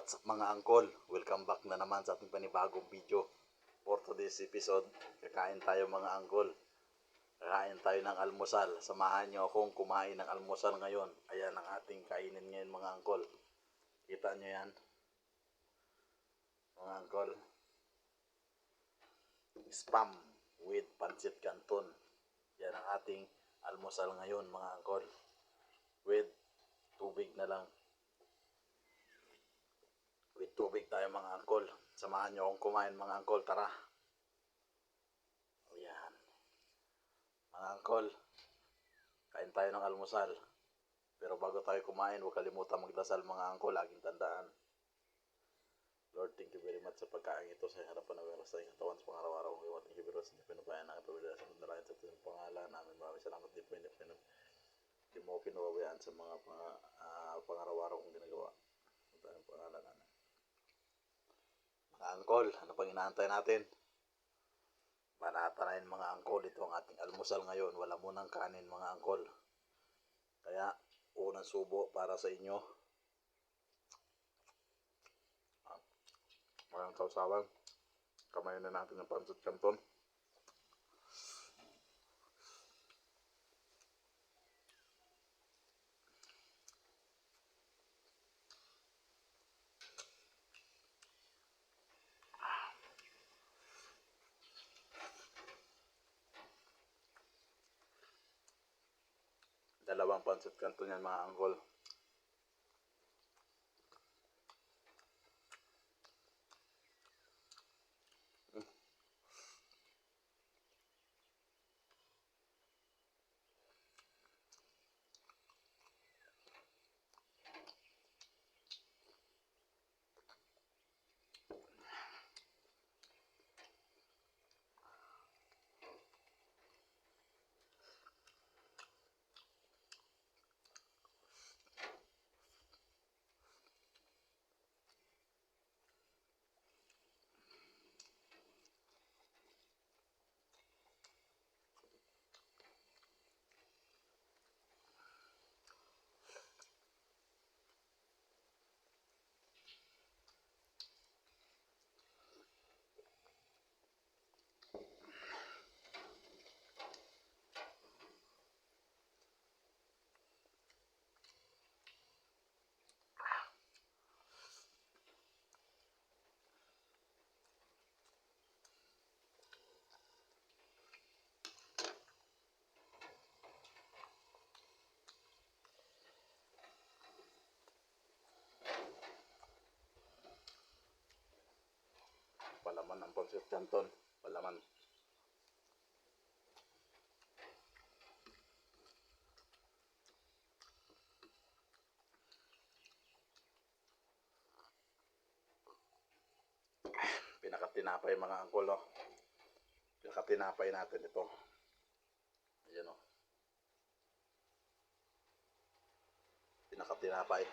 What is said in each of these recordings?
What's up mga angkol? Welcome back na naman sa ating panibagong video. For today's episode, kakain tayo mga angkol. Kakain tayo ng almusal. Samahan nyo akong kumain ng almusal ngayon. Ayan ang ating kainin ngayon mga angkol. Kita nyo yan? Mga angkol. Spam with pancit canton. Yan ang ating almusal ngayon mga angkol. With tubig na lang. With tubig tayo mga angkol. Samahan nyo akong kumain mga angkol. Tara. Ayan. Mga angkol. Kain tayo ng almusal. Pero bago tayo kumain, huwag kalimutan magdasal mga angkol. Laging tandaan. Lord, thank you very much sa pagkain ito sa harapan ng meron sa iyong katawan sa pangaraw-araw. Thank you very much sa pinupayan ng pabila sa mandalayan sa ating pangalan namin. Maraming salamat din po. Hindi mo pinuwabayaan sa mga pangaraw-araw kong ginagawa. Sa tayong pangalan namin. Mga angkol, ano pang inaantay natin? Panatanayin mga angkol, ito ang ating almusal ngayon. Wala munang kanin mga angkol. Kaya, unang subo para sa inyo. Walang sausawan. Kamayin na natin ng pancit canton. Dalawang pancit canton yan mga angkol. Palaman ng pancit canton. Palaman. Pinakatinapay mga angkol, no? Pinakatinapay natin ito. Ayan, no? Pinakatinapay.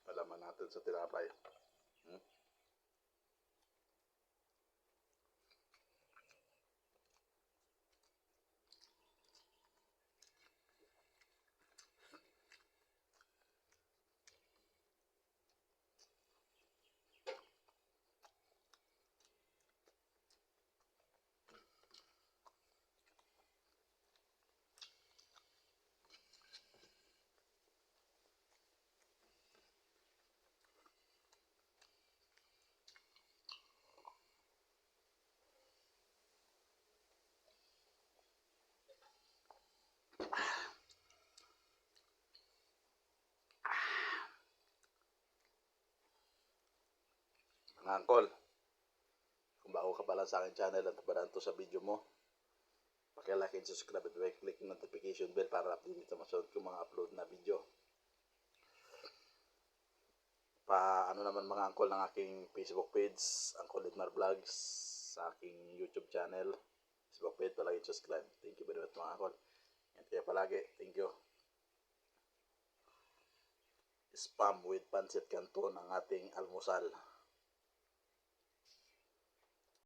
Palaman natin sa tinapay. Mga angkol, kung bago ka pala sa aking channel at napadaan to sa video mo, paki-like and subscribe at click yung notification bell para update sa masunod kong mga upload na video. ano naman mga angkol ng aking Facebook page, Angkol Edmar Vlogs, sa aking YouTube channel, Facebook page, palagi subscribe. Thank you very much mga angkol. Ingat kayo palagi. Thank you. Spam with pancit canton ang ating almusal.